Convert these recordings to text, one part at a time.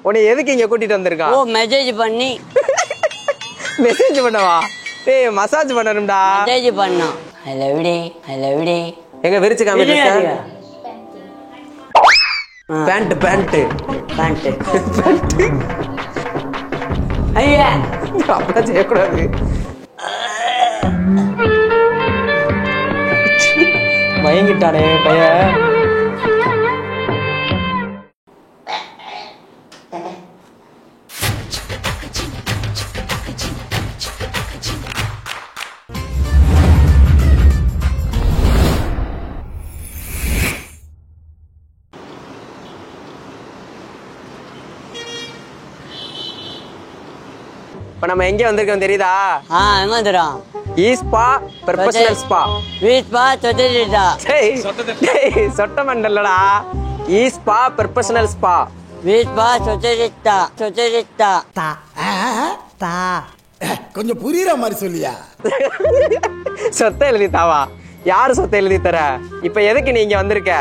உன்னை எதுக்கு இங்க கூட்டிட்டு வந்திருக்கான்? ஓ மெசேஜ் பண்ணி. மெசேஜ் பண்ணவா? டேய் மசாஜ் பண்ணனும்டா. மெசேஜ் பண்ணோம். I love you I love you. எங்க விரிச்சு காமிங்க. பேண்ட் பேண்ட் பேண்ட் ஐயா அப்படி செய்யக்கூடாது. மயங்கிட்டானே பையன். இப்ப நம்ம எங்க வந்திருக்கோம் தெரியுதா? எங்க வந்துடும்? ஈஸ்பா ப்ரொஃபஷனல் ஸ்பா. ஈஸ்பா சொட்டா. டேய் சொட்ட மண்டலடா. ஈஸ்பா ப்ரொஃபஷனல் ஸ்பா. ஈஸ்பா சொட்டா. தா கொஞ்சம் புரியுற மாதிரி சொல்லியா? சொத்தை எழுதித்தாவா? யாரு சொத்தை எழுதி தர? இப்ப எதுக்கு நீங்க வந்திருக்க?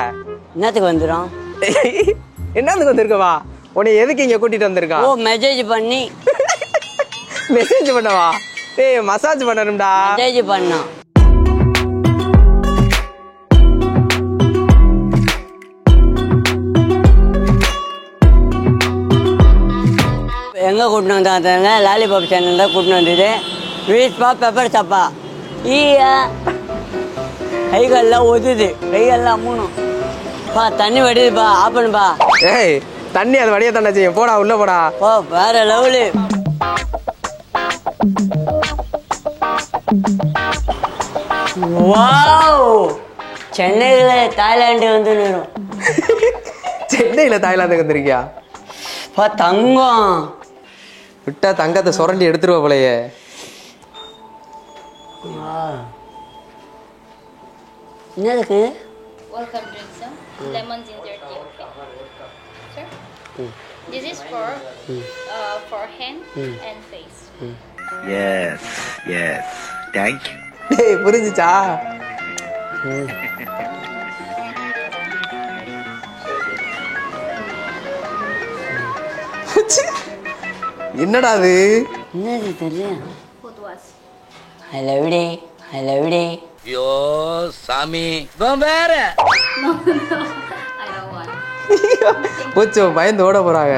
என்னத்துக்கு வந்துடும்? என்னத்துக்கு வந்திருக்கவா? உன்னை எதுக்கு இங்க கூட்டிட்டு வந்திருக்கான்? ஓ மெசேஜ் பண்ணி. மெசேஜ் பண்ணவா? டேய் மசாஜ் பண்ணனும்டா. மெசேஜ் பண்ணோம். எங்க கூட்டிட்டு வந்தாங்க? லாலிபாப் சேனல் தான் கூட்டிட்டு வந்தது. வீஸ்பா பெப்பர் சப்பா. ஈயா கைகள்லாம் ஒதுது, கைகள்லாம் மூணும். பா தண்ணி வடிதுப்பா, ஆஃப் பண்ணுப்பா. ஏய் தண்ணி அது வடிய தானே செய்யும். போடா உள்ள போடா. ஓ வேற லெவலு. வாவ் சென்னையில தாய்லாந்து வந்து நிறும். சென்னையில தாய்லாந்துக்கு வந்திருக்கியா? பா தங்கம் விட்டா தங்கத்தை சுரண்டி எடுத்துருவ போலயே. என்னதுக்கு? Welcome drink some lemon ginger tea. Okay. Sir. This is for hand and face. Yes. Thank you. டேய் புரிஞ்சுச்சா? என்னடா அது? என்னது தெரியல. What was? I love you I love you. ஐயோ சாமி வேற. No, I don't want. போச்சு பயந்து ஓட போறாங்க.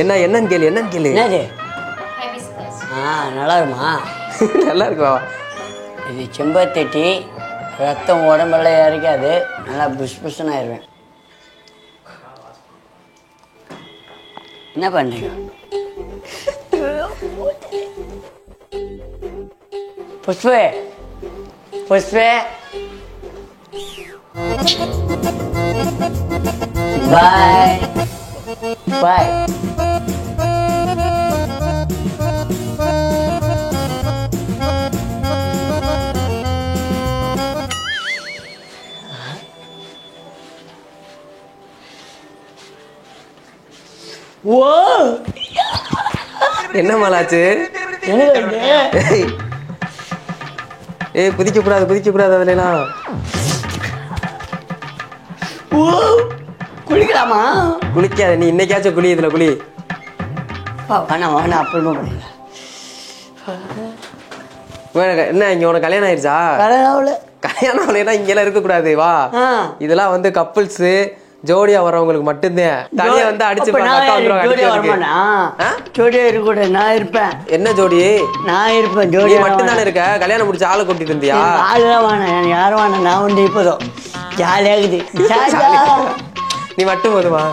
என்னன்னு கேளு. என்னது? Hibiscus. நல்லா இருக்குமா? நல்லா இருக்குவா? இது செம்பருத்தி டீ. ரத்தம் உடம்பெல்லாம் இறக்காது. நல்லா புஷ் புஷ்ன்னு ஆயிடுவேன். என்ன பண்றீங்க? புஷ்பே பாய் பாய். ஓ என்ன மாலாச்சு? ஏய் குதிக்க கூடாது அதுலாம். ஓ குளிக்கலாமா? குளிக்காத நீ. இன்னைக்காச்சும் குளி. இதுல குளி. வேணாம் அப்புறமா பண்ணிடலாம். என்ன இங்க உனக்கு கல்யாணம் ஆயிடுச்சா? கல்யாணம் ஆகலைன்னா இங்கெல்லாம் இருக்க கூடாது. வா இதெல்லாம் வந்து கப்புள்ஸ் ஜோடியா வரவங்களுக்கு மட்டும்தான். தனியா வந்து அடிச்சு ஜோடியா இருக்க. நான் இருப்பேன். என்ன ஜோடி? நான் இருப்பேன். ஜோடி மட்டும் தானே இருக்க. கல்யாணம் முடிச்சு ஆளை கூட்டிட்டு இருந்தியா? ஆளுதான் வேணாம், யாரும் வேணாம். நான் வந்து இப்போதும் ஜாலியாகுது. நீ மட்டும் போதுமா?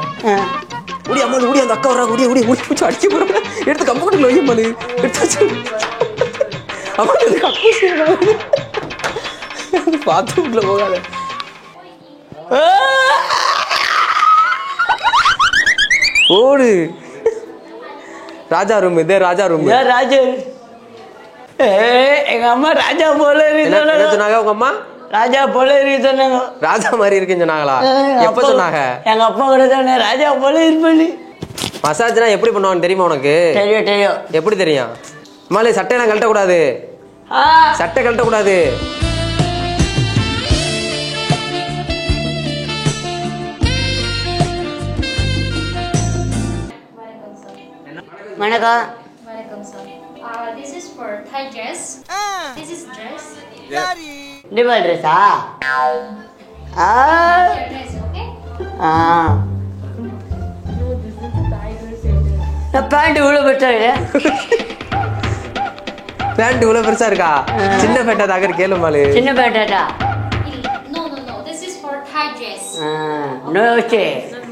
உடி அம்மா உடி. அந்த அக்கா வர்றாங்க. உடி அடிக்க போறாங்க. எடுத்து கம்பெனிக்குள்ள வைக்க மாலு. பாத்ரூம்ல போகாத. ஓடு. ராஜா ரூம். இதே ராஜா ரூம். ராஜா. எங்க அம்மா ராஜா போல இருக்கு சொன்னாங்க. உங்க அம்மா ராஜா போல இருக்கு சொன்னாங்க. ராஜா மாதிரி இருக்குன்னு சொன்னாங்களா? எப்ப சொன்னாங்க? எங்க அப்பா கூட சொன்ன ராஜா போல இருப்பேன். மசாஜ்னா எப்படி பண்ணுவான்னு தெரியுமா உனக்கு? தெரியும். எப்படி தெரியும்? மாலை சட்டையெல்லாம் கழட்ட கூடாது. சட்டை கழட்ட கூடாது. வணக்கம். Welcome, sir. This is for Thai dress. This is dress. டிபால் ட்ரெஸ்ஸா? Your dress, okay? பேண்ட் இவ்வளோ பெருசா இருக்கு. பேண்ட் இவ்வளவு பெருசா இருக்கா? சின்ன பேண்டா தாக்கர் கேளு மாலு. சின்ன பேண்டாட்டா? No. This is for Thai dress. No okay.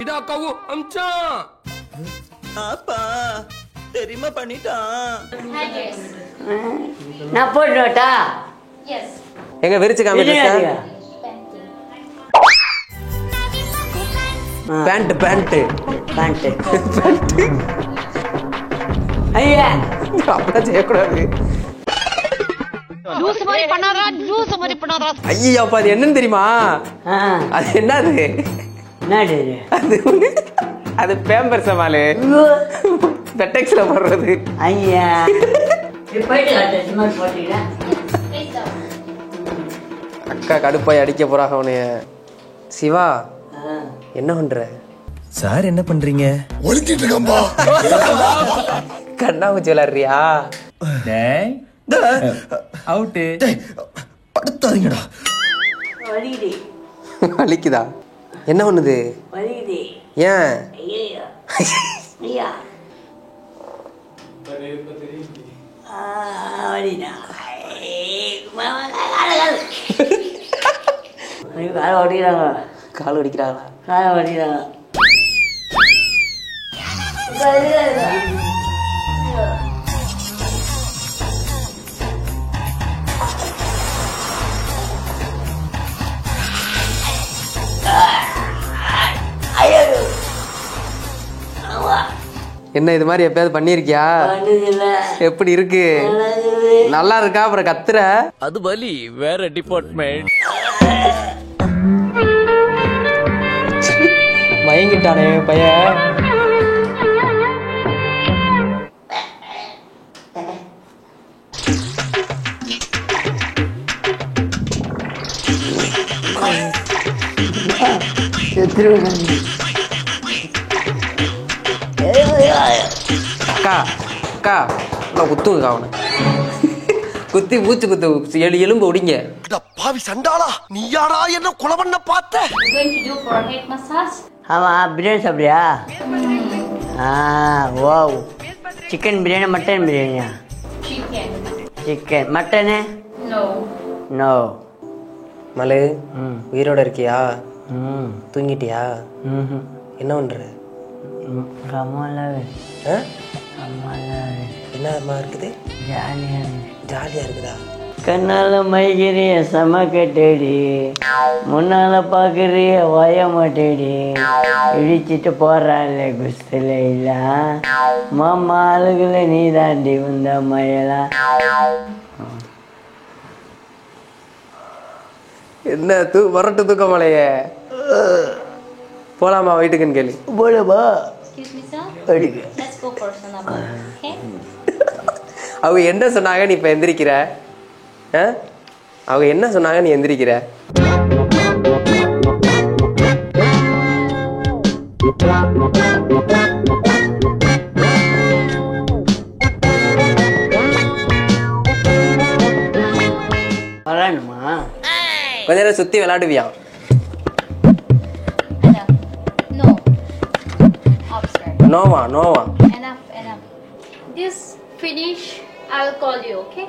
இதா கவு அம்சா அப்பா தெரியுமா பண்ணிட்டான். Thai dress. நான் போட்டுட்டா? Yes. எங்க விரிச்சு காமிங்க சார். Panty. பேண்ட். ஐயா அப்படிலாம் செய்யக்கூடாது. ஐயா அப்ப அது என்னன்னு தெரியுமா? அது என்னது? என்னது? அது பேம்பர்ஸ் மாலு. பெட்டெக்ஸ்ல போடுறது. ஐயா போயிட்டு காட்டு சும்மா போட்டீங்களா? Face down. அக்கா கடுப்பாய் அடிக்க போறாங்க அவனைய. சிவா என்ன பண்ற? சார் என்ன பண்றீங்க? ஒளிக்கிட்டு இருக்கம்பா. கண்ணாமூச்சி விளையாடுறியா? டேய் அவுட். படுத்தாதீங்கடா. வலிக்குது. வலிக்குதா? என்ன பண்ணுது? வலிக்குது. ஏன்? ஐயா ஐயா வலிடா. காலை ஓடிக்கிறாங்க. கால் வலிக்கிறாங்களா? காலை ஓடிக்கிறாங்க. என்ன இது மாதிரி எப்பயாவது பண்ணிருக்கியா? எப்படி இருக்கு? நல்லா இருக்கா? அப்புறம் கத்துற. அது வலி வேற டிபார்ட்மெண்ட். மயங்கிட்டானே பையன். அக்கா அக்கா நான் குத்துங்க அவனை. குத்தி மூச்சு குத்து எலும்பு ஒடிங்க. பாவி சண்டாளா, நீ யாரா என்ன கொலை பண்ண பார்த்த? We're going to do for head massage. ஆமாம் பிரியாணி சாப்பிட்றியா? வாவ். சிக்கன் பிரியாணி மட்டன் பிரியாணியா? Chicken. Chicken. Mutton? No. No. Malu உயிரோட இருக்கியா? ம் தூங்கிட்டியா? ம் என்ன பண்ற? கமலாவே என்னமா இருக்குது? ஜாலியா இருக்குதா? கண்ணால மைகிறிய செம கட்டடி, முன்னால பாக்குறிய வய மாட்டேடி, இடிச்சிட்டு போறாள் குஸ்தில இல்ல மாமா ஆளுகளை நீ தாண்டி வந்த மயலா. என்ன வரட்டு தூக்கம் மலையே. போலாமா வீட்டுக்குன்னு கேளு. போலமா Excuse me, sir. அடிக்க. Let's go for Sanaba. Okay? அவங்க என்ன சொன்னாங்க நீ இப்ப எந்திரிக்கிற? அவங்க என்ன சொன்னாங்க நீ எந்திரிக்கிற? வரணுமா? கொஞ்ச நேரம் சுத்தி விளையாடுவியா? Enough. No. Upstairs. Noah Noah. Enough. This finish, I'll call you, okay?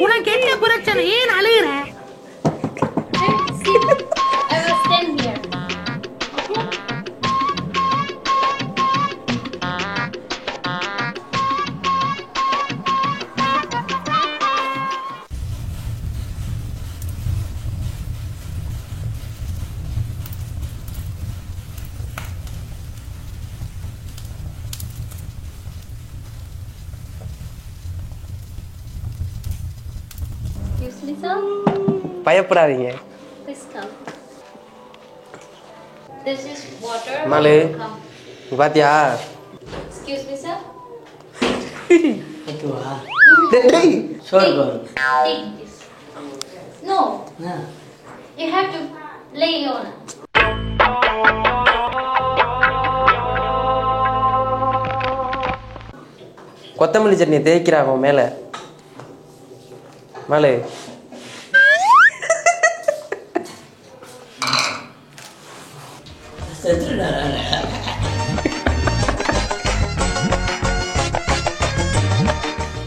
உனக்கு என்ன பிரச்சனை? ஏன் அழுகுற? See, I will stand here. Okay? Excuse me, sir. பயப்படாதீங்க. Please come. This is water. மலு Come. பாத்தியா? Excuse me, sir. டேய் சொல்லுங்க. Take this. No. You have to lay on. கொத்தமல்லி சட்னி தேய்க்கிறாங்க மேலே மேலே.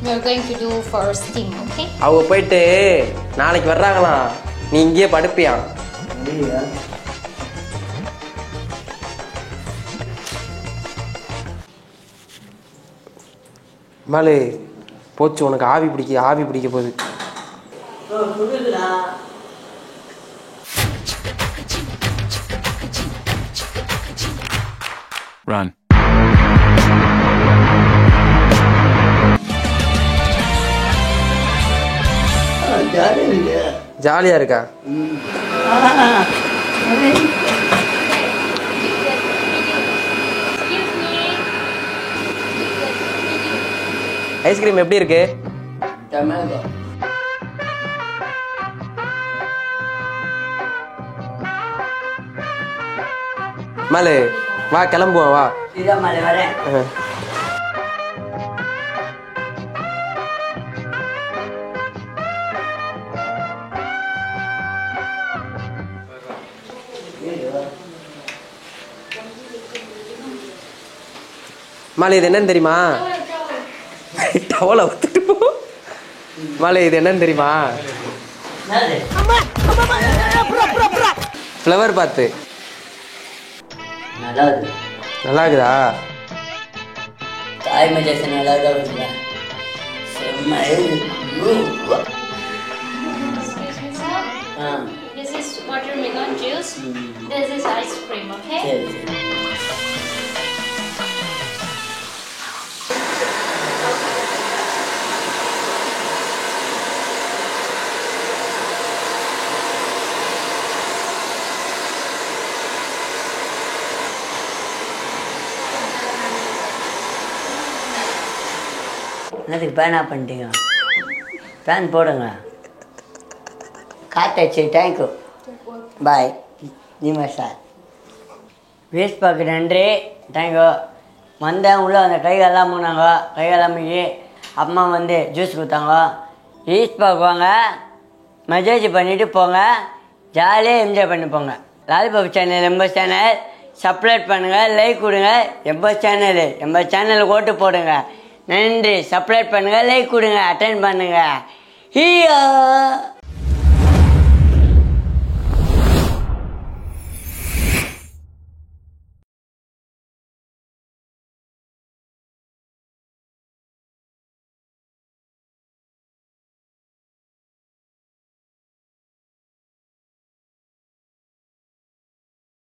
We are going to do for steam, okay? அவங்க போயிட்டு நாளைக்கு வர்றாங்களாம், நீ இங்கேயே படுப்பியா? மாலு போச்சு, உனக்கு ஆவி பிடிக்க போகுது. Run. ஜாலியா இருக்கா? ஐஸ்கிரீம் எப்படி இருக்கு? மாலு வா கிளம்புவோம் வா. வரேன். மாலை இது என்னன்னு தெரியுமா? டவலை ஒத்துட்டு போ. மாலை இது என்னன்னு தெரியுமா? ஃப்ளவர் பாத்து. நல்லா இருக்கு. நல்லா இருக்குதா? தாய் மஜேசன் நல்லா இருக்குல்ல? செம்ம இருக்கு. This is watermelon juice. This is ice cream, okay? என்னதுக்கு பேன் ஆஃப் பண்ணிட்டீங்க? ஃபேன் போடுங்க. காத்தாச்சு. தேங்க்யூ. பாய் ஜிமா சார். வேஸ்ட் பார்க்க நன்றி. தேங்க்யூ. வந்தேன் உள்ளே அந்த கைகாலெலாம் மூணாங்க. கைகாலெலாம் மூங்கி அம்மா வந்து ஜூஸ் கொடுத்தாங்க. ஈஸ்ட் பார்க் வாங்க, மெசேஜ் பண்ணிவிட்டு போங்க, ஜாலியாக என்ஜாய் பண்ணி போங்க. Lollipop channel emboss channel subscribe பண்ணுங்கள், லைக் கொடுங்க. எம்பஸ் சேனலுக்கு ஓட்டு போடுங்க. நன்றி. சப்ஸ்கிரைப் பண்ணுங்கள், லைக் கொடுங்க, அட்டென்ட் பண்ணுங்கள். ஹியா